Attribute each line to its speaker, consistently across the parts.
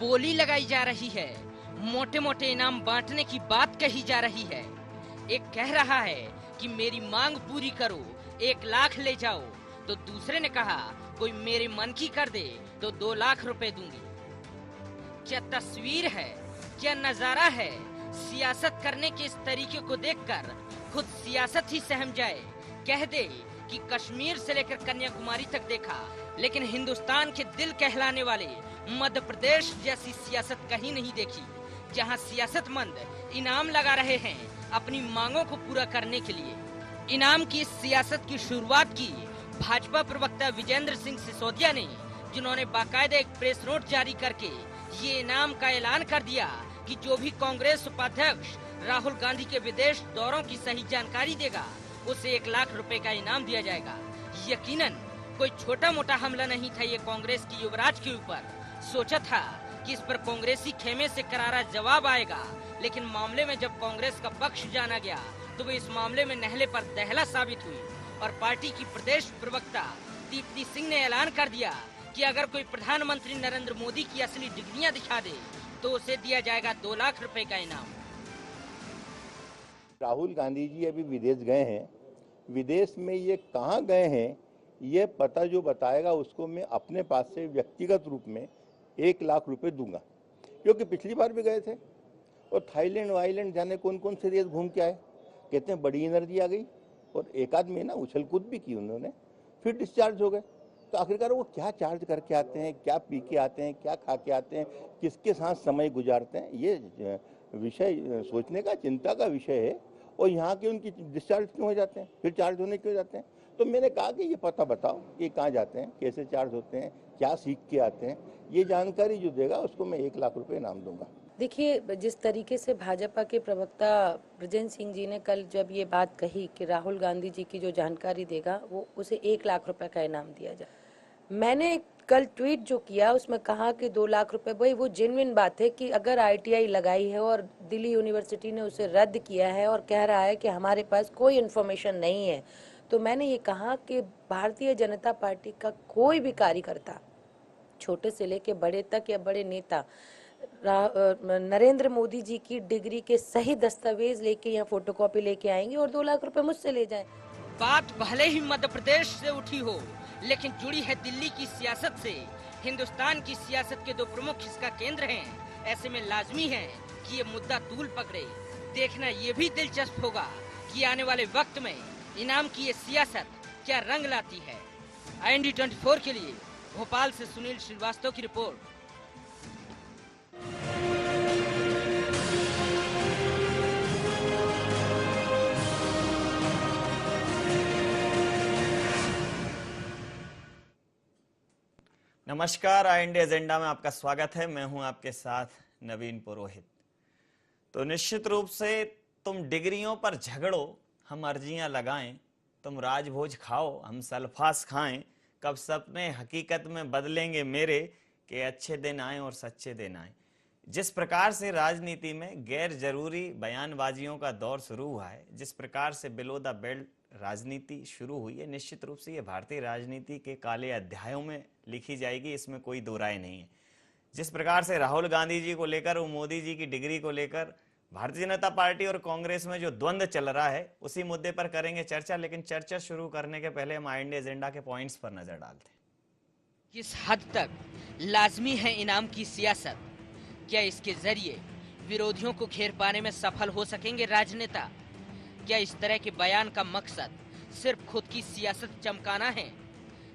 Speaker 1: बोली लगाई जा रही है, मोटे मोटे इनाम बांटने की बात कही जा रही है। एक कह रहा है कि मेरी मांग पूरी करो, 1 लाख ले जाओ, तो दूसरे ने कहा कोई मेरे मन की कर दे तो 2 लाख रुपए दूंगी। क्या तस्वीर है, क्या नजारा है। सियासत करने के इस तरीके को देखकर खुद सियासत ही सहम जाए। कह दे कि कश्मीर से लेकर कन्याकुमारी तक देखा, लेकिन हिंदुस्तान के दिल कहलाने वाले मध्य प्रदेश जैसी सियासत कहीं नहीं देखी, जहां सियासतमंद इनाम लगा रहे हैं अपनी मांगों को पूरा करने के लिए। इनाम की इस सियासत की शुरुआत की भाजपा प्रवक्ता विजेंद्र सिंह सिसोदिया ने, जिन्होंने बाकायदा एक प्रेस नोट जारी करके ये इनाम का ऐलान कर दिया कि जो भी कांग्रेस उपाध्यक्ष राहुल गांधी के विदेश दौरों की सही जानकारी देगा उसे 1 लाख रुपए का इनाम दिया जाएगा। यकीनन कोई छोटा मोटा हमला नहीं था ये कांग्रेस की युवराज के ऊपर। सोचा था कि इस पर कांग्रेसी खेमे से करारा जवाब आएगा, लेकिन मामले में जब कांग्रेस का पक्ष जाना गया तो वो इस मामले में नहले पर दहला साबित हुई और पार्टी की प्रदेश प्रवक्ता दीप्ति सिंह ने ऐलान कर दिया कि अगर कोई प्रधानमंत्री नरेंद्र मोदी की असली डिग्रियां दिखा दे तो उसे दिया जाएगा 2 लाख रुपए का इनाम।
Speaker 2: राहुल गांधी जी अभी विदेश गए हैं। विदेश में ये कहाँ गए हैं ये पता जो बताएगा उसको मैं अपने पास से व्यक्तिगत रूप में 1 लाख रुपए दूंगा, क्योंकि पिछली बार भी गए थे और थाईलैंड वाईलैंड जाने कौन कौन से देश घूम के आए। कहते हैं बड़ी एनर्जी आ गई और एक आध महीना उछल कूद भी की उन्होंने, फिर डिस्चार्ज हो गए। तो आखिरकार वो क्या चार्ज करके आते हैं, क्या पी के आते हैं, क्या खा के आते हैं, किसके साथ समय गुजारते हैं, ये विषय सोचने का, चिंता का विषय है। और यहाँ के उनकी डिस्चार्ज क्यों हो जाते हैं, फिर चार्ज होने क्यों जाते हैं। तो मैंने कहा कि ये पता बताओ कि कहाँ जाते हैं, कैसे चार्ज होते हैं, क्या सीख के आते हैं। ये जानकारी जो देगा उसको मैं 1 लाख रुपए इनाम दूंगा।
Speaker 3: देखिए, जिस तरीके से भाजपा के प्रवक्ता ब्रजेंद्र सिंह जी ने कल जब ये बात कही कि राहुल गांधी जी की जो जानकारी देगा वो उसे 1 लाख रुपए का इनाम दिया जाए, मैंने कल ट्वीट जो किया उसमें कहा कि 2 लाख रुपए, भाई वो जेन्युइन बात है कि अगर आईटीआई लगाई है और दिल्ली यूनिवर्सिटी ने उसे रद्द किया है और कह रहा है कि हमारे पास कोई इन्फॉर्मेशन नहीं है, तो मैंने ये कहा कि भारतीय जनता पार्टी का कोई भी कार्यकर्ता, छोटे से लेके बड़े तक या बड़े नेता, नरेंद्र मोदी जी की डिग्री के सही दस्तावेज लेके यहाँ फोटोकॉपी लेके आएंगे और 2 लाख रुपए मुझसे ले जाएं।
Speaker 1: बात भले ही मध्य प्रदेश से उठी हो, लेकिन जुड़ी है दिल्ली की सियासत से। हिंदुस्तान की सियासत के 2 प्रमुख इसका केंद्र हैं। ऐसे में लाजमी है कि ये मुद्दा तूल पकड़े। देखना ये भी दिलचस्प होगा कि आने वाले वक्त में इनाम की ये सियासत क्या रंग लाती है। IND 24 के लिए भोपाल से सुनील श्रीवास्तव की रिपोर्ट।
Speaker 4: नमस्कार, IND एजेंडा में आपका स्वागत है। मैं हूं आपके साथ नवीन पुरोहित। तो निश्चित रूप से तुम डिग्रियों पर झगड़ो, हम अर्जियां लगाएं, तुम राजभोज खाओ, हम सल्फास खाएं, कब सपने हकीकत में बदलेंगे मेरे, कि अच्छे दिन आए और सच्चे दिन आए। जिस प्रकार से राजनीति में गैर जरूरी बयानबाजियों का दौर शुरू हुआ है, जिस प्रकार से बिलो द बेल्ट राजनीति शुरू हुई है, निश्चित रूप से ये भारतीय राजनीति के काले अध्यायों में लिखी जाएगी, इसमें कोई दो राय नहीं है। जिस प्रकार से राहुल गांधी जी को लेकर और मोदी जी की डिग्री को लेकर भारतीय जनता पार्टी और कांग्रेस में जो द्वंद्व चल रहा है, उसी मुद्दे पर करेंगे चर्चा। लेकिन चर्चा शुरू करने के पहले हम IND एजेंडा के पॉइंट्स पर नजर डालते हैं।
Speaker 1: किस हद तक लाजमी है इनाम की सियासत? क्या इसके जरिए विरोधियों को घेर पाने में सफल हो सकेंगे राजनेता? क्या इस तरह के बयान का मकसद सिर्फ खुद की सियासत चमकाना है?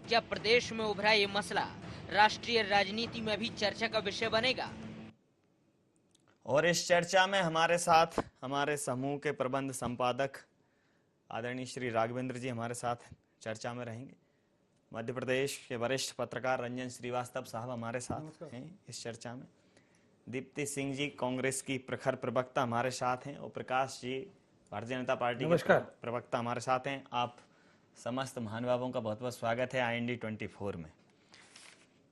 Speaker 1: क्या प्रदेश में उभरा ये मसला राष्ट्रीय राजनीति में भी चर्चा का विषय बनेगा?
Speaker 4: और इस चर्चा में हमारे साथ हमारे समूह के प्रबंध संपादक आदरणीय श्री राघवेंद्र जी हमारे साथ चर्चा में रहेंगे। मध्य प्रदेश के वरिष्ठ पत्रकार रंजन श्रीवास्तव साहब हमारे साथ हैं इस चर्चा में। दीप्ति सिंह जी कांग्रेस की प्रखर प्रवक्ता हमारे साथ हैं और प्रकाश जी भारतीय जनता पार्टी के प्रवक्ता हमारे साथ हैं। आप समस्त महानुभावों का बहुत बहुत स्वागत है IND 24 में।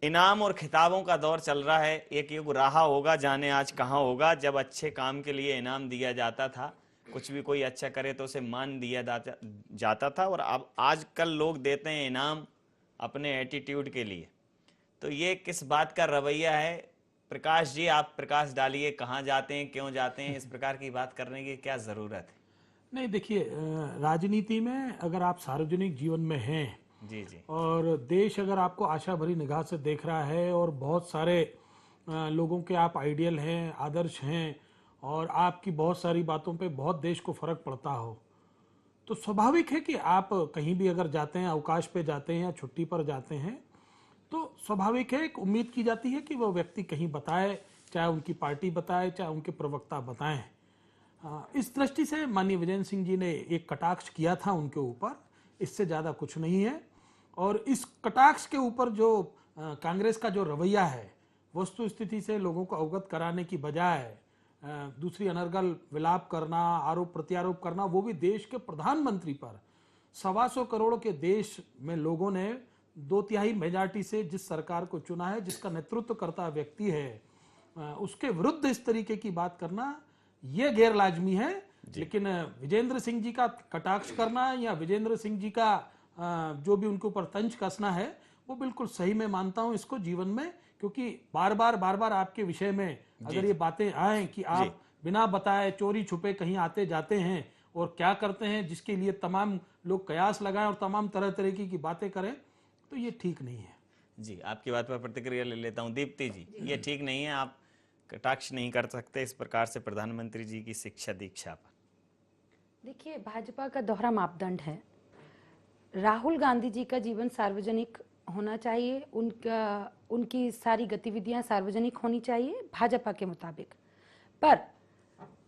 Speaker 4: इनाम और खिताबों का दौर चल रहा है। एक युग रहा होगा, जाने आज कहाँ होगा, जब अच्छे काम के लिए इनाम दिया जाता था। कुछ भी कोई अच्छा करे तो उसे मान दिया जाता था, और अब आजकल लोग देते हैं इनाम अपने एटीट्यूड के लिए। तो ये किस बात का रवैया है? प्रकाश जी, आप प्रकाश डालिए, कहाँ जाते हैं, क्यों जाते हैं, इस प्रकार की बात करने की क्या जरूरत है?
Speaker 5: नहीं देखिए, राजनीति में अगर आप सार्वजनिक जीवन में हैं
Speaker 4: जी जी
Speaker 5: और देश अगर आपको आशा भरी निगाह से देख रहा है और बहुत सारे लोगों के आप आइडियल हैं, आदर्श हैं और आपकी बहुत सारी बातों पे बहुत देश को फर्क पड़ता हो, तो स्वाभाविक है कि आप कहीं भी अगर जाते हैं, अवकाश पे जाते हैं या छुट्टी पर जाते हैं, तो स्वाभाविक है, एक उम्मीद की जाती है कि वो व्यक्ति कहीं बताए, चाहे उनकी पार्टी बताए, चाहे उनके प्रवक्ता बताएं। इस दृष्टि से माननीय विजेंद्र सिंह जी ने एक कटाक्ष किया था उनके ऊपर, इससे ज़्यादा कुछ नहीं है। और इस कटाक्ष के ऊपर जो कांग्रेस का जो रवैया है, वस्तु स्थिति से लोगों को अवगत कराने की बजाय दूसरी अनर्गल विलाप करना, आरोप प्रत्यारोप करना, वो भी देश के प्रधानमंत्री पर। 125 करोड़ के देश में लोगों ने 2/3 मेजॉरिटी से जिस सरकार को चुना है, जिसका नेतृत्व करता व्यक्ति है, उसके विरुद्ध इस तरीके की बात करना ये गैर लाजमी है। लेकिन विजेंद्र सिंह जी का कटाक्ष करना या विजेंद्र सिंह जी का जो भी उनके ऊपर तंज कसना है, वो बिल्कुल सही मैं मानता हूं इसको जीवन में, क्योंकि बार बार आपके विषय में अगर ये बातें आए कि आप बिना बताए चोरी छुपे कहीं आते जाते हैं और क्या करते हैं, जिसके लिए तमाम लोग कयास लगाएं और तमाम तरह की बातें करें, तो ये ठीक नहीं है।
Speaker 4: जी, आपकी बात पर प्रतिक्रिया ले लेता हूं। दीप्ति जी, ये ठीक नहीं है, आप कटाक्ष नहीं कर सकते इस प्रकार से प्रधानमंत्री जी की शिक्षा दीक्षा पर।
Speaker 3: देखिए, भाजपा का दोहरा मापदंड है। राहुल गांधी जी का जीवन सार्वजनिक होना चाहिए, उनकी सारी गतिविधियां सार्वजनिक होनी चाहिए भाजपा के मुताबिक। पर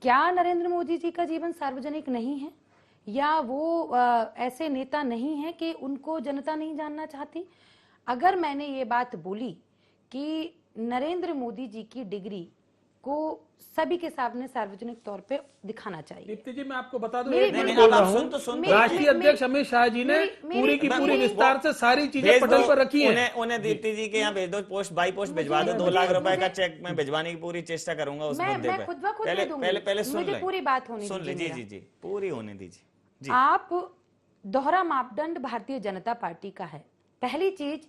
Speaker 3: क्या नरेंद्र मोदी जी का जीवन सार्वजनिक नहीं है, या वो ऐसे नेता नहीं है कि उनको जनता नहीं जानना चाहती? अगर मैंने ये बात बोली कि नरेंद्र मोदी जी की डिग्री को सभी के सामने सार्वजनिक तौर पे दिखाना चाहिए।
Speaker 5: दीप्ति जी, मैं आपको बता दूं,
Speaker 4: नहीं,
Speaker 5: बोल
Speaker 4: आप
Speaker 5: रहा
Speaker 4: सुन तो
Speaker 5: हूं,
Speaker 4: सुन
Speaker 5: राष्ट्रीय अध्यक्ष अमित शाह जी ने पूरी की पूरी विस्तार से सारी चीजें पटल पर रखी हैं।
Speaker 4: उन्हें दीप्ति जी के यहाँ भेज दो, पोस्ट बाई पोस्ट भिजवा दो, 2 लाख रुपए का चेक मैं भिजवाने की पूरी चेष्टा करूंगा उस मुद्दे पे। पहले सुन ले,
Speaker 3: पूरी बात होनी
Speaker 4: सुन ले। जी जी जी, पूरी होने दीजिए।
Speaker 3: आप दोहरा मापदंड भारतीय जनता पार्टी का है। पहली चीज,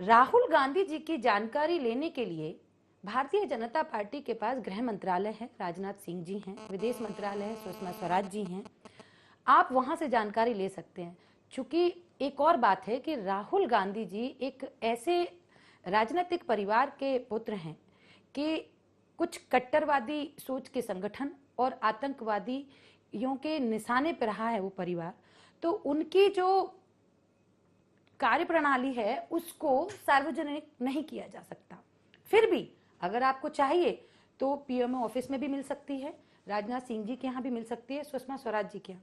Speaker 3: राहुल गांधी जी की जानकारी लेने के लिए भारतीय जनता पार्टी के पास गृह मंत्रालय है, राजनाथ सिंह जी हैं, विदेश मंत्रालय है, सुषमा स्वराज जी हैं, आप वहां से जानकारी ले सकते हैं। चूंकि एक और बात है कि राहुल गांधी जी एक ऐसे राजनीतिक परिवार के पुत्र हैं कि कुछ कट्टरवादी सोच के संगठन और आतंकवादियों के निशाने पर रहा है वो परिवार, तो उनकी जो कार्यप्रणाली है उसको सार्वजनिक नहीं किया जा सकता। फिर भी अगर आपको चाहिए तो पीएमओ ऑफिस में भी मिल सकती है, राजनाथ सिंह जी के यहाँ भी मिल सकती है, सुषमा स्वराज जी के यहाँ।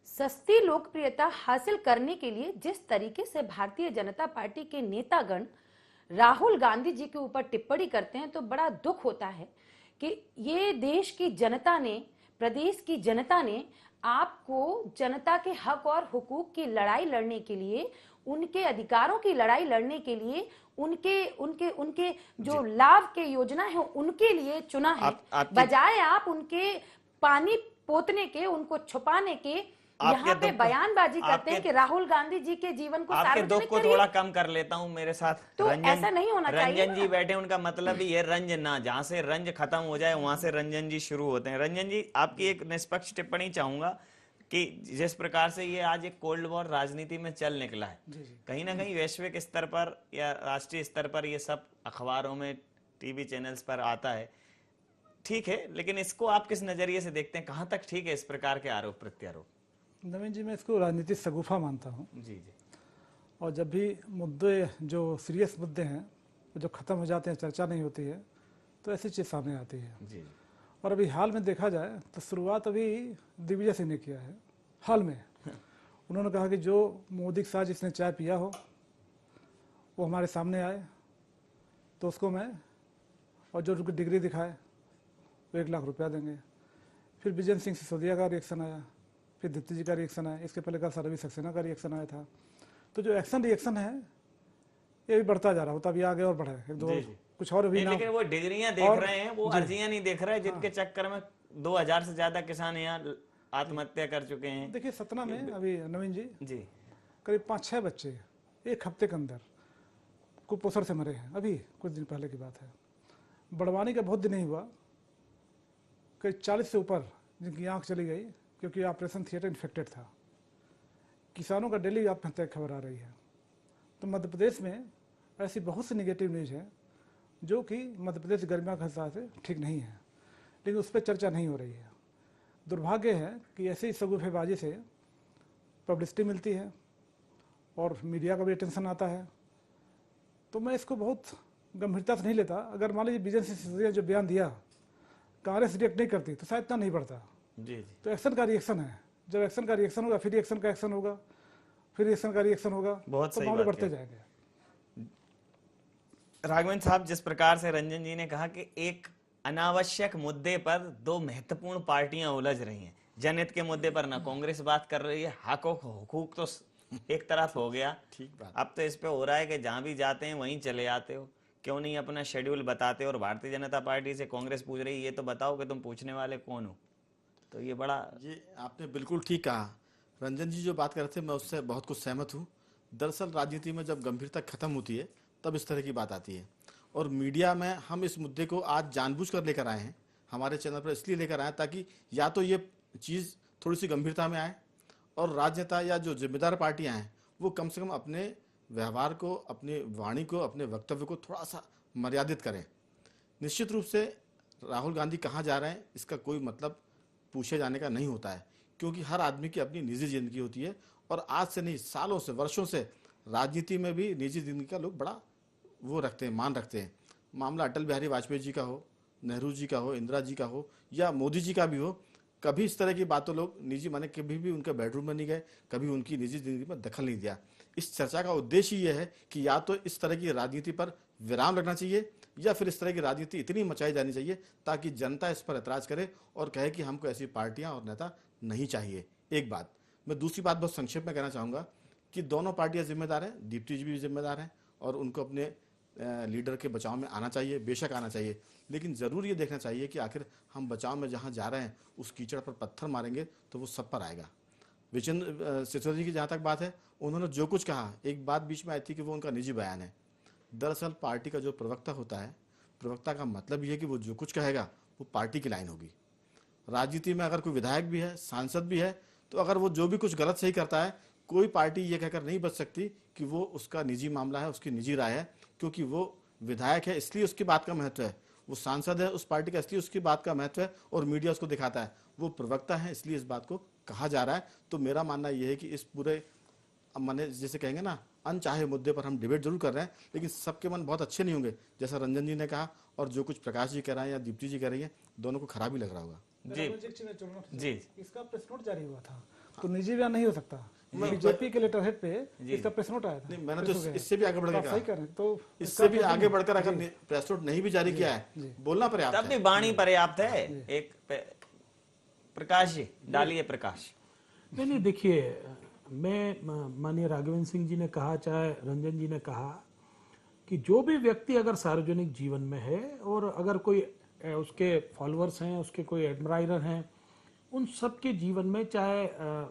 Speaker 3: सस्ती लोकप्रियता हासिल करने के लिए जिस तरीके से भारतीय जनता पार्टी के नेतागण राहुल गांधी जी के ऊपर टिप्पणी करते हैं, तो बड़ा दुख होता है कि ये देश की जनता ने, प्रदेश की जनता ने आपको जनता के हक और हुकूक की लड़ाई लड़ने के लिए, उनके अधिकारों की लड़ाई लड़ने के लिए, उनके जो लाभ के योजना है उनके लिए चुना है, बजाय आप उनके पानी पोतने के, उनको छुपाने के यहाँ पे बयानबाजी करते हैं कि राहुल गांधी जी के जीवन को
Speaker 4: आपके दुख को थोड़ा कम कर लेता हूं मेरे साथ।
Speaker 3: तो ऐसा नहीं होना चाहिए।
Speaker 4: रंजन जी बैठे, उनका मतलब ही है रंज ना, जहां से रंज खत्म हो जाए वहां से रंजन जी शुरू होते हैं। रंजन जी, आपकी एक निष्पक्ष टिप्पणी चाहूंगा कि जिस प्रकार से ये आज एक कोल्ड वॉर राजनीति में चल निकला है, कहीं ना कहीं वैश्विक स्तर पर या राष्ट्रीय स्तर पर ये सब अखबारों में, टीवी चैनल्स पर आता है, ठीक है, लेकिन इसको आप किस नजरिए से देखते हैं? कहां तक ठीक है इस प्रकार के आरोप प्रत्यारोप?
Speaker 6: नवीन जी, मैं इसको राजनीतिक शगुफा मानता हूँ।
Speaker 4: जी जी।
Speaker 6: और जब भी मुद्दे, जो सीरियस मुद्दे हैं, जो ख़त्म हो जाते हैं, चर्चा नहीं होती है, तो ऐसी चीज़ सामने आती है।
Speaker 4: जी।
Speaker 6: और अभी हाल में देखा जाए तो शुरुआत अभी दिग्विजय सिंह ने किया है। हाल में उन्होंने कहा कि जो मोदी के साथ जिसने चाय पिया हो वो हमारे सामने आए तो उसको मैं, और जो उनकी डिग्री दिखाए वो 1 लाख रुपया देंगे। फिर विजेंद्र सिंह सिसोदिया का रिएक्शन आया, फिर दीप्ति जी का रिएक्शन आया, इसके पहले कल रवि सक्सेना का रिएक्शन आया था। तो जो एक्शन रिएक्शन है ये भी बढ़ता जा रहा होता, अभी आगे और बढ़ा है, एक दो कुछ और भी।
Speaker 4: लेकिन वो डिग्रियां देख रहे हैं, वो अर्जियां नहीं देख रहे हैं, जिनके चक्कर में 2000 से ज्यादा किसान यहाँ आत्महत्या कर चुके हैं।
Speaker 6: देखिए, सतना में अभी नवीन जी
Speaker 4: करीब
Speaker 6: 5-6 बच्चे 1 हफ्ते के अंदर कुपोषण से मरे हैं, अभी कुछ दिन पहले की बात है। बड़वानी का बहुत दिन नहीं हुआ, कई 40 से ऊपर जिनकी आंख चली गई क्योंकि ऑपरेशन थिएटर इन्फेक्टेड था। किसानों का डेली आत्महत्या की खबर आ रही है। तो मध्य प्रदेश में ऐसी बहुत सी निगेटिव न्यूज़ है जो कि मध्य प्रदेश गर्मियों के हिसाब से ठीक नहीं है, लेकिन उस पर चर्चा नहीं हो रही है। दुर्भाग्य है कि ऐसी शगुफेबाजी से पब्लिसिटी मिलती है और मीडिया का भी अटेंशन आता है। तो मैं इसको बहुत गंभीरता से नहीं लेता। अगर मान लीजिए विजय सिंह सिसोदिया जो बयान दिया, कांग्रेस रिएक्ट नहीं करती तो शायद इतना नहीं बढ़ता।
Speaker 4: जी
Speaker 6: तो एक्शन का रिएक्शन है, जब एक्शन का रिएक्शन होगा फिर एक्शन का एक्शन होगा, फिर एक्शन का रिएक्शन होगा,
Speaker 4: बहुत
Speaker 6: तो
Speaker 4: सही
Speaker 6: मामले
Speaker 4: बात
Speaker 6: बढ़ते
Speaker 4: कही।
Speaker 6: जाएंगे।
Speaker 4: राघवेंद्र साहब, जिस प्रकार से रंजन जी ने कहा कि एक अनावश्यक मुद्दे पर दो महत्वपूर्ण पार्टियां उलझ रही हैं, जनहित के मुद्दे पर ना कांग्रेस बात कर रही है, हकूक तो एक तरफ हो गया,
Speaker 7: ठीक बात।
Speaker 4: अब तो इस पे हो रहा है कि जहां भी जाते हैं वहीं चले आते हो, क्यों नहीं अपना शेड्यूल बताते हो। और भारतीय जनता पार्टी से कांग्रेस पूछ रही है ये तो बताओ कि तुम पूछने वाले कौन हो। तो ये बड़ा
Speaker 7: ये आपने बिल्कुल ठीक कहा। रंजन जी जो बात कर रहे थे मैं उससे बहुत कुछ सहमत हूँ। दरअसल राजनीति में जब गंभीरता खत्म होती है तब इस तरह की बात आती है, और मीडिया में हम इस मुद्दे को आज जानबूझकर लेकर आए हैं, हमारे चैनल पर इसलिए लेकर आए ताकि या तो ये चीज़ थोड़ी सी गंभीरता में आए और राजनेता या जो जिम्मेदार पार्टियां हैं वो कम से कम अपने व्यवहार को, अपनी वाणी को, अपने वक्तव्य को थोड़ा सा मर्यादित करें। निश्चित रूप से राहुल गांधी कहाँ जा रहे हैं इसका कोई मतलब पूछे जाने का नहीं होता है, क्योंकि हर आदमी की अपनी निजी जिंदगी होती है, और आज से नहीं सालों से वर्षों से राजनीति में भी निजी जिंदगी का लोग बड़ा वो रखते हैं, मान रखते हैं। मामला अटल बिहारी वाजपेयी जी का हो, नेहरू जी का हो, इंदिरा जी का हो या मोदी जी का भी हो, कभी इस तरह की बातों लोग निजी माने कभी भी उनके बेडरूम में नहीं गए, कभी उनकी निजी जिंदगी में दखल नहीं दिया। इस चर्चा का उद्देश्य ये है कि या तो इस तरह की राजनीति पर विराम लगना चाहिए या फिर इस तरह की राजनीति इतनी मचाई जानी चाहिए ताकि जनता इस पर ऐतराज करे और कहे कि हमको ऐसी पार्टियां और नेता नहीं चाहिए। एक बात। मैं दूसरी बात बहुत संक्षेप में कहना चाहूँगा कि दोनों पार्टियां जिम्मेदार हैं, दीप्ति जी भी जिम्मेदार हैं और उनको अपने लीडर के बचाव में आना चाहिए, बेशक आना चाहिए, लेकिन ज़रूर ये देखना चाहिए कि आखिर हम बचाव में जहाँ जा रहे हैं उस कीचड़ पर पत्थर मारेंगे तो वो सब पर आएगा। विजेंद्र सिसोदिया जी की जहाँ तक बात है, उन्होंने जो कुछ कहा, एक बात बीच में आई थी कि वो उनका निजी बयान है। दरअसल पार्टी का जो प्रवक्ता होता है, प्रवक्ता का मतलब ये है कि वो जो कुछ कहेगा वो पार्टी की लाइन होगी। राजनीति में अगर कोई विधायक भी है, सांसद भी है, तो अगर वो जो भी कुछ गलत सही करता है, कोई पार्टी ये कहकर नहीं बच सकती कि वो उसका निजी मामला है, उसकी निजी राय है, क्योंकि वो विधायक है इसलिए उसकी बात का महत्व है, वो सांसद है उस पार्टी का इसलिए उसकी बात का महत्व है और मीडिया उसको दिखाता है, वो प्रवक्ता है इसलिए इस बात को कहा जा रहा है। तो मेरा मानना यह है कि इस पूरे माने जैसे कहेंगे ना अनचाहे मुद्दे पर हम डिबेट जरूर कर रहे हैं, लेकिन सबके मन बहुत अच्छे नहीं होंगे, जैसा रंजन जी ने कहा और जो कुछ प्रकाश जी कह रहे हैं या दीप्ति जी कह रही है, दोनों को खराब ही लग रहा होगा।
Speaker 4: जी
Speaker 6: इसका प्रेस नोट जारी हुआ था तो निजी बयान नहीं हो सकता। बीजेपी के लेटर हेड पे इसका प्रेस नोट आया था।
Speaker 7: नहीं, मैंने तो इससे भी आगे बढ़कर
Speaker 6: सही कर रहे हैं, तो
Speaker 7: इससे भी आगे बढ़कर अगर प्रेस नोट नहीं भी जारी किया है, बोलना पर्याप्त
Speaker 4: तब भी
Speaker 7: है।
Speaker 4: वाणी पर्याप्त है। एक प्रकाश जी डालिए प्रकाश।
Speaker 5: नहीं देखिए, मैं माननीय राघवेंद्र सिंह जी ने कहा चाहे रंजन जी ने कहा कि जो भी व्यक्ति अगर सार्वजनिक जीवन में है और अगर कोई उसके फॉलोअर्स हैं, उसके कोई एडमायरर हैं, उन सब के जीवन में, चाहे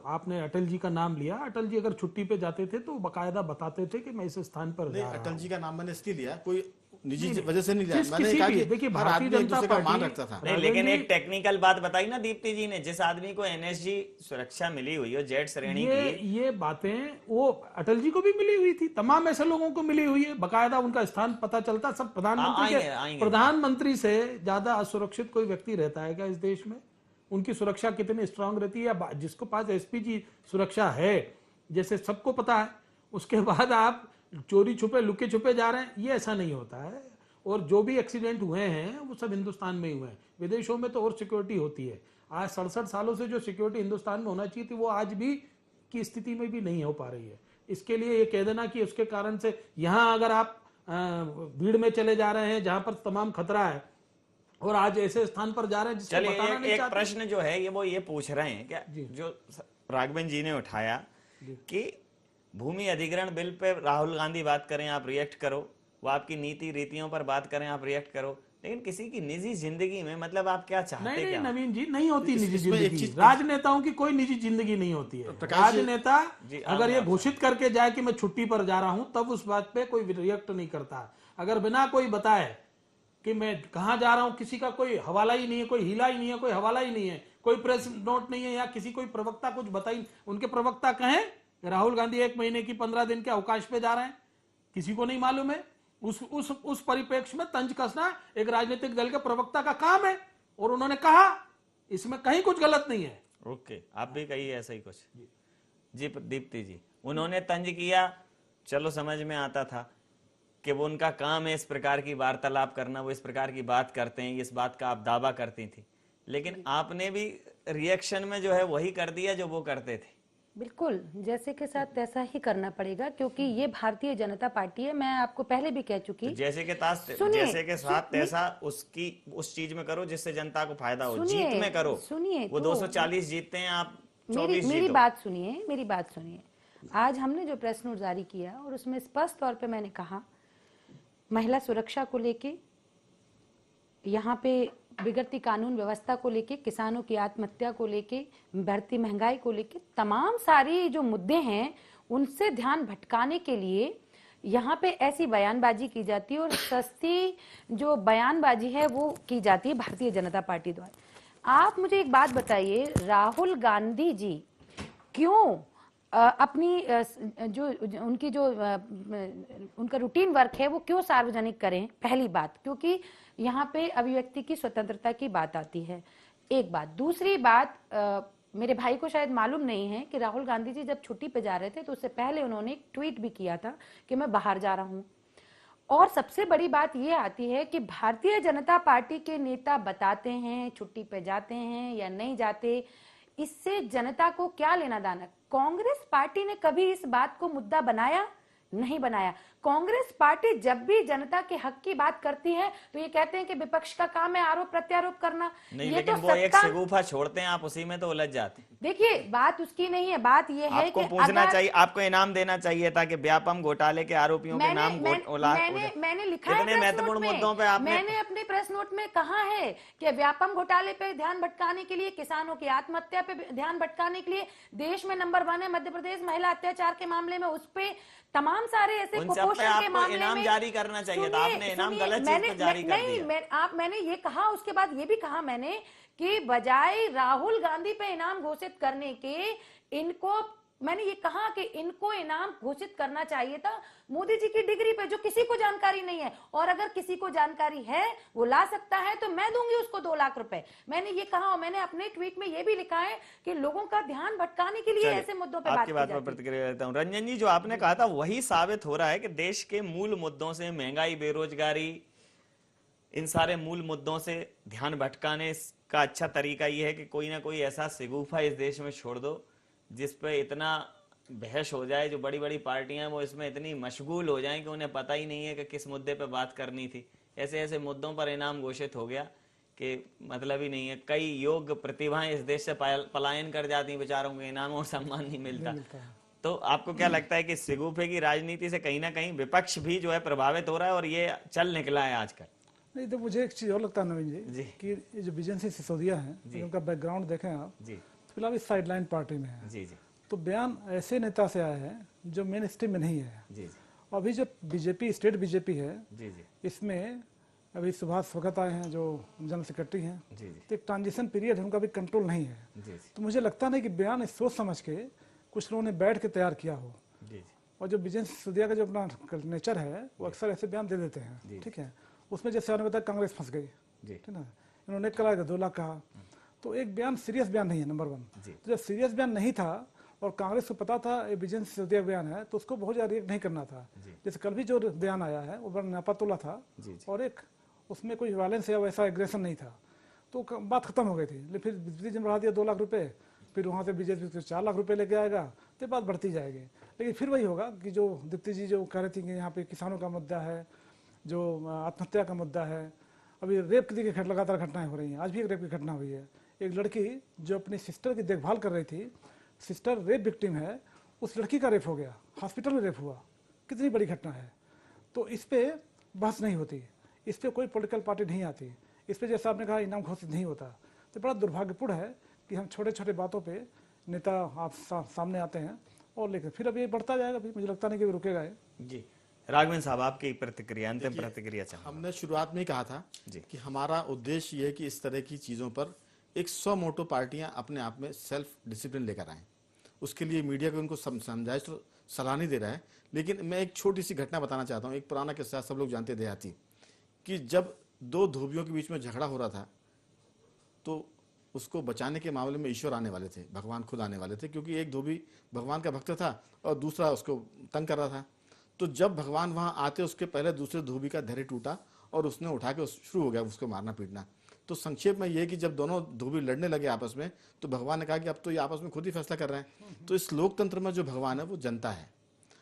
Speaker 5: आपने अटल जी का नाम लिया, अटल जी अगर छुट्टी पे जाते थे तो बकायदा बताते थे कि मैं इस स्थान पर
Speaker 7: नहीं,
Speaker 5: जा रहा
Speaker 7: अटल
Speaker 5: हूं।
Speaker 7: जी का नाम मैंने इसलिए लिया, कोई निजी वजह से नहीं लिया,
Speaker 5: जिस
Speaker 7: मैंने
Speaker 5: किसी
Speaker 7: कहा
Speaker 5: भी-
Speaker 7: कि
Speaker 5: देखिए,
Speaker 7: हर
Speaker 5: भारतीय
Speaker 7: आदमी एक
Speaker 5: जनता
Speaker 7: दूसरे का मान
Speaker 5: पार्टी-
Speaker 7: रखता था।
Speaker 4: नहीं, लेकिन
Speaker 5: राघवेंद्र
Speaker 4: एक टेक्निकल बात बताई ना दीप्ति जी ने, जिस आदमी को एनएसजी सुरक्षा मिली हुई है जेड श्रेणी की,
Speaker 5: ये बातें वो अटल जी को भी मिली हुई थी, तमाम ऐसे लोगों को मिली हुई है, बकायदा उनका स्थान पता चलता। सब
Speaker 4: आएंगे।
Speaker 5: प्रधानमंत्री से ज्यादा असुरक्षित कोई व्यक्ति रहता है क्या इस देश में? उनकी सुरक्षा कितनी स्ट्रांग रहती है? या जिसको पास एसपीजी सुरक्षा है, जैसे सबको पता है, उसके बाद आप चोरी छुपे लुके छुपे जा रहे हैं, ये ऐसा नहीं होता है। और जो भी एक्सीडेंट हुए हैं वो सब हिंदुस्तान में ही हुए हैं, विदेशों में तो और सिक्योरिटी होती है। आज 67 सालों से जो सिक्योरिटी हिंदुस्तान में होना चाहिए थी वो आज भी की स्थिति में भी नहीं हो पा रही है। इसके लिए ये कह देना कि उसके कारण से यहाँ अगर आप भीड़ में चले जा रहे हैं जहां पर तमाम खतरा है और आज ऐसे स्थान पर जा रहे हैं जिसको
Speaker 4: चलिए
Speaker 5: बताना नहीं
Speaker 4: एक
Speaker 5: चाहते।
Speaker 4: प्रश्न जो है वो ये पूछ रहे हैं क्या, जो राघवेंद्र जी ने उठाया कि भूमि अधिग्रहण बिल पे राहुल गांधी बात करें आप रिएक्ट करो, वो आपकी नीति रीतियों पर बात करें आप रिएक्ट करो, लेकिन किसी की निजी जिंदगी में मतलब आप क्या चाहते
Speaker 5: नहीं
Speaker 4: क्या?
Speaker 5: नवीन जी, नहीं होती निजी
Speaker 7: इसमें एक
Speaker 5: जिंदगी।
Speaker 7: चीज-
Speaker 5: राजनेताओं की कोई निजी जिंदगी नहीं होती है।
Speaker 7: प्रकाश जी-
Speaker 5: राजनेता
Speaker 4: जी,
Speaker 5: अगर ये
Speaker 4: आप-
Speaker 5: घोषित करके जाए कि मैं छुट्टी पर जा रहा हूं, तब उस बात पे कोई रिएक्ट नहीं करता। अगर बिना कोई बताए कि मैं कहाँ जा रहा हूं, किसी का कोई हवाला ही नहीं है, कोई हिला ही नहीं है, कोई हवाला ही नहीं है, कोई प्रेस नोट नहीं है, या किसी कोई प्रवक्ता कुछ बताई। उनके प्रवक्ता कहें राहुल गांधी 1 महीने की 15 दिन के अवकाश पे जा रहे हैं, किसी को नहीं मालूम है। उस परिप्रेक्ष्य में तंज कसना एक राजनीतिक दल के प्रवक्ता का काम है, और उन्होंने कहा, इसमें कहीं कुछ गलत नहीं है।
Speaker 4: ओके, आप भी कहिए ऐसा ही कुछ। जी दीप्ति जी, उन्होंने तंज किया, चलो समझ में आता था कि वो उनका काम है इस प्रकार की वार्तालाप करना, वो इस प्रकार की बात करते हैं, इस बात का आप दावा करती थी, लेकिन आपने भी रिएक्शन में जो है वही कर दिया जो वो करते थे।
Speaker 3: बिल्कुल, जैसे के साथ तैसा ही करना पड़ेगा, क्योंकि ये भारतीय जनता पार्टी है। मैं आपको पहले भी कह चुकी,
Speaker 4: तो जैसे के साथ तैसा उसकी उस चीज में करो जिससे जनता को फायदा हो, जीत में करो।
Speaker 3: सुनिए,
Speaker 4: वो 240 जीतते हैं, आप 24
Speaker 3: मेरी
Speaker 4: जीतो।
Speaker 3: मेरी बात सुनिए। आज हमने जो प्रेस नोट जारी किया और उसमें स्पष्ट तौर पे मैंने कहा, महिला सुरक्षा को लेके, यहाँ पे बिगड़ती कानून व्यवस्था को लेके, किसानों की आत्महत्या को लेके, बढ़ती महंगाई को लेके, तमाम सारी जो मुद्दे हैं उनसे ध्यान भटकाने के लिए यहाँ पे ऐसी बयानबाजी की जाती है, और सस्ती जो बयानबाजी है वो की जाती है भारतीय जनता पार्टी द्वारा। आप मुझे एक बात बताइए, राहुल गांधी जी क्यों अपनी जो उनकी जो उनका रूटीन वर्क है वो क्यों सार्वजनिक करें? पहली बात, क्योंकि यहाँ पे अभिव्यक्ति की स्वतंत्रता की बात आती है, एक बात। दूसरी बात, मेरे भाई को शायद मालूम नहीं है कि राहुल गांधी जी जब छुट्टी पे जा रहे थे तो उससे पहले उन्होंने एक ट्वीट भी किया था कि मैं बाहर जा रहा हूं। और सबसे बड़ी बात ये आती है कि भारतीय जनता पार्टी के नेता बताते हैं छुट्टी पे जाते हैं या नहीं जाते, इससे जनता को क्या लेना देना? कांग्रेस पार्टी ने कभी इस बात को मुद्दा बनाया? नहीं बनाया। कांग्रेस पार्टी जब भी जनता के हक की बात करती है तो ये कहते हैं कि विपक्ष का काम है आरोप प्रत्यारोप करना।
Speaker 4: नहीं,
Speaker 3: ये
Speaker 4: लेकिन
Speaker 3: तो
Speaker 4: वो एक शगुफा छोड़ते हैं, आप उसी में तो उलझ जाते हैं।
Speaker 3: देखिए, बात उसकी नहीं है, बात ये है
Speaker 4: आपको
Speaker 3: कि
Speaker 4: पूछना चाहिए, आपको इनाम देना चाहिए था कि व्यापम घोटाले के आरोपियों के नाम
Speaker 3: मैंने लिखा है
Speaker 4: इतने महत्वपूर्ण मुद्दों पे आपने,
Speaker 3: मैंने अपने प्रेस नोट में कहा है कि व्यापम घोटाले पे ध्यान भटकाने के लिए, किसानों की आत्महत्या पे ध्यान भटकाने के लिए, देश में नंबर 1 है मध्य प्रदेश महिला अत्याचार के मामले में, उस पे तमाम सारे ऐसे कुपोषण के मामले
Speaker 4: इनाम
Speaker 3: में
Speaker 4: जारी करना चाहिए था। आपने इनाम गलत चीज पे जारी कर दिया।
Speaker 3: मैंने ये कहा, उसके बाद ये भी कहा मैंने कि बजाय राहुल गांधी पे इनाम घोषित करने के, इनको, मैंने ये कहा कि इनको इनाम घोषित करना चाहिए था मोदी जी की डिग्री पे, जो किसी को जानकारी नहीं है, और अगर किसी को जानकारी है वो ला सकता है तो मैं दूंगी उसको 2 लाख रुपए। मैंने ये कहा, और मैंने अपने ट्वीट में ये भी लिखा है कि लोगों का ध्यान भटकाने के लिए ऐसे मुद्दों पे
Speaker 4: आपकी बात पर प्रतिक्रिया देता हूं। रंजन जी, जो आपने कहा था वही साबित हो रहा है कि देश के मूल मुद्दों से, महंगाई, बेरोजगारी, इन सारे मूल मुद्दों से ध्यान भटकाने का अच्छा तरीका यह है कि कोई ना कोई ऐसा सिगुफा इस देश में छोड़ दो जिस पे इतना बहस हो जाए, जो बड़ी बड़ी पार्टियां वो इसमें इतनी मशगूल हो जाएं कि उन्हें पता ही नहीं है कि किस मुद्दे पे बात करनी थी। ऐसे ऐसे मुद्दों पर इनाम घोषित हो गया कि मतलब ही नहीं है। कई योग्य प्रतिभाएं इस देश से पलायन कर जाती हैं, बेचारों को इनाम और सम्मान नहीं मिलता। तो आपको क्या लगता है कि सिगुफे की राजनीति से कहीं ना कहीं विपक्ष भी जो है प्रभावित हो रहा है और ये चल निकला है आजकल?
Speaker 6: नहीं, तो मुझे एक चीज और लगता है नवीन जी कि ये जो विजय सिंह सिसोदिया है, उनका बैकग्राउंड देखें आप, फिलहाल इस साइडलाइन पार्टी में है। जी। तो बयान ऐसे नेता से आया है जो मेन स्ट्रीम में नहीं है। जी। अभी जो बीजेपी, स्टेट बीजेपी है, इसमें अभी सुभाष भगत आए हैं जो जनरल सेक्रेटरी हैं, तो एक ट्रांजिशन पीरियड है, उनका भी कंट्रोल नहीं है। तो मुझे लगता नहीं कि बयान सोच समझ के कुछ लोगों ने बैठ के तैयार किया हो। और जो विजय सिसोदिया का जो अपना नेचर है वो अक्सर ऐसे बयान दे देते हैं, ठीक है। उसमें जैसे आपने बताया कांग्रेस फंस गई, ठीक है ना, इन्होंने कल 2 लाख कहा, तो एक बयान सीरियस बयान नहीं है, नंबर 1। तो जब सीरियस बयान नहीं था और कांग्रेस को पता था ये विजय सिसोदिया बयान है, तो उसको बहुत ज्यादा रिएक्ट नहीं करना था। जैसे कल भी जो बयान आया है वो बड़ा नापातोला था, और एक उसमें कोई वायलेंस या वैसा एग्रेशन नहीं था, तो बात खत्म हो गई थी। लेकिन फिर बिजली जी बढ़ा दिया 2 लाख रुपए, फिर वहाँ से बीजेपी 4 लाख रुपए लेके आएगा, तो बात बढ़ती जाएगी। लेकिन फिर वही होगा कि जो दीप्ति जी जो कह रही थी कि यहाँ पे किसानों का मुद्दा है, जो आत्महत्या का मुद्दा है, अभी रेप की लगातार घटनाएं हो रही हैं। आज भी एक रेप की घटना हुई है, एक लड़की जो अपनी सिस्टर की देखभाल कर रही थी, सिस्टर रेप विक्टिम है, उस लड़की का रेप हो गया, हॉस्पिटल में रेप हुआ। कितनी बड़ी घटना है। तो इस पे बहस नहीं होती, इस पे कोई पॉलिटिकल पार्टी नहीं आती, इस पे जैसा आपने कहा इनाम घोषित नहीं होता। तो बड़ा दुर्भाग्यपूर्ण है कि हम छोटे छोटे बातों पे नेता आप सामने आते हैं और लेकर फिर अब ये बढ़ता जाएगा, मुझे लगता नहीं कि रुकेगा।
Speaker 4: जी, राघवेंद्र साहब, आपकी प्रतिक्रिया, अंतिम
Speaker 7: देखिए,
Speaker 4: प्रतिक्रिया चाहूंगा।
Speaker 7: हमने शुरुआत में ही कहा था
Speaker 4: जी।
Speaker 7: कि हमारा उद्देश्य ये है कि इस तरह की चीज़ों पर एक 100 मोटो पार्टियां अपने आप में सेल्फ डिसिप्लिन लेकर आएं। उसके लिए मीडिया को उनको समझाइश तो सलाह नहीं दे रहा है, लेकिन मैं एक छोटी सी घटना बताना चाहता हूँ। एक पुराना किस्सा सब लोग जानते देहाती, कि जब दो धोबियों के बीच में झगड़ा हो रहा था तो उसको बचाने के मामले में ईश्वर आने वाले थे, भगवान खुद आने वाले थे, क्योंकि एक धोबी भगवान का भक्त था और दूसरा उसको तंग कर रहा था। तो जब भगवान वहां आते उसके पहले दूसरे धोबी का धैर्य टूटा और उसने उठा के शुरू हो गया उसको मारना पीटना। तो संक्षेप में यह कि जब दोनों धोबी लड़ने लगे आपस में, तो भगवान ने कहा कि अब तो ये आपस में खुद ही फैसला कर रहे हैं। तो इस लोकतंत्र में जो भगवान है वो जनता है।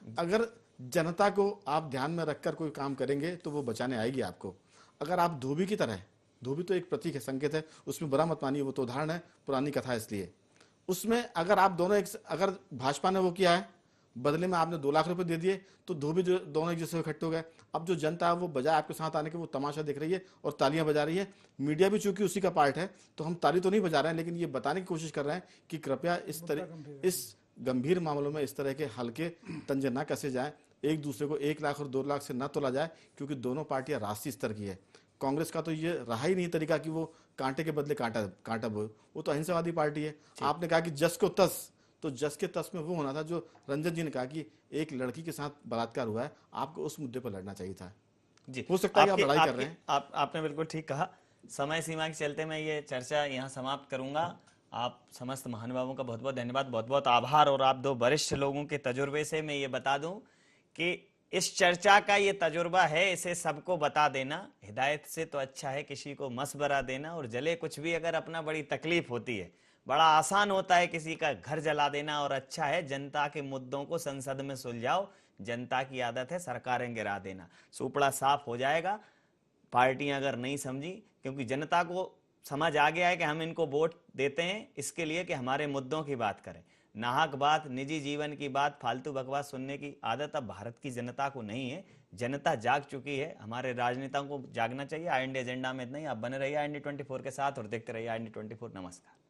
Speaker 7: अगर जनता को आप ध्यान में रखकर कोई काम करेंगे तो वो बचाने आएगी आपको। अगर आप धोबी की तरह, धोबी तो एक प्रतीक है, संकेत है, उसमें बुरा मत मानिए, वो तो उदाहरण है, पुरानी कथा है, इसलिए उसमें अगर आप दोनों अगर भाजपा ने वो किया है, बदले में आपने 2 लाख रुपए दे दिए, तो धोबी जो दोनों एक जैसे इकट्ठे हो गए। अब जो जनता है वो बजाय आपके साथ आने के वो तमाशा देख रही है और तालियां बजा रही है। मीडिया भी चूंकि उसी का पार्ट है, तो हम ताली तो नहीं बजा रहे हैं, लेकिन ये बताने की कोशिश कर रहे हैं कि कृपया इस गंभीर मामलों में इस तरह के हल्के तंजे ना कसे जाए, एक दूसरे को 1 लाख और 2 लाख से ना तोला जाए, क्योंकि दोनों पार्टियां राष्ट्रीय स्तर की है। कांग्रेस का तो ये रहा ही नहीं तरीका कि वो कांटे के बदले कांटा बोए, वो तो अहिंसावादी पार्टी है। आपने कहा कि जस को तस, तो जस के तस में वो होना था जो रंजन जी ने कहा कि एक लड़की के साथ बलात्कार हुआ है, आपको उस मुद्दे पर लड़ना चाहिए था।
Speaker 4: जी,
Speaker 7: हो सकता है कि आप लड़ाई कर रहे हैं।
Speaker 4: आपने बिल्कुल ठीक कहा। समय सीमा के चलते मैं ये चर्चा यहाँ समाप्त करूंगा। आप समस्त महानुभावों का बहुत बहुत धन्यवाद, बहुत बहुत आभार। और आप 2 वरिष्ठ लोगों के तजुर्बे से मैं ये बता दूं कि इस चर्चा का ये तजुर्बा है, इसे सबको बता देना। हिदायत से तो अच्छा है किसी को मशवरा देना। और जले कुछ भी अगर अपना बड़ी तकलीफ होती है, बड़ा आसान होता है किसी का घर जला देना, और अच्छा है जनता के मुद्दों को संसद में सुलझाओ। जनता की आदत है सरकारें गिरा देना। सुपड़ा साफ हो जाएगा पार्टियां अगर नहीं समझी, क्योंकि जनता को समझ आ गया है कि हम इनको वोट देते हैं इसके लिए कि हमारे मुद्दों की बात करें। नाहक बात, निजी जीवन की बात, फालतू बकवास सुनने की आदत अब भारत की जनता को नहीं है। जनता जाग चुकी है, हमारे राजनेताओं को जागना चाहिए। IND एजेंडा में इतना ही। आप बने रहिए IND 24 के साथ और देखते रहिए IND 24। नमस्कार।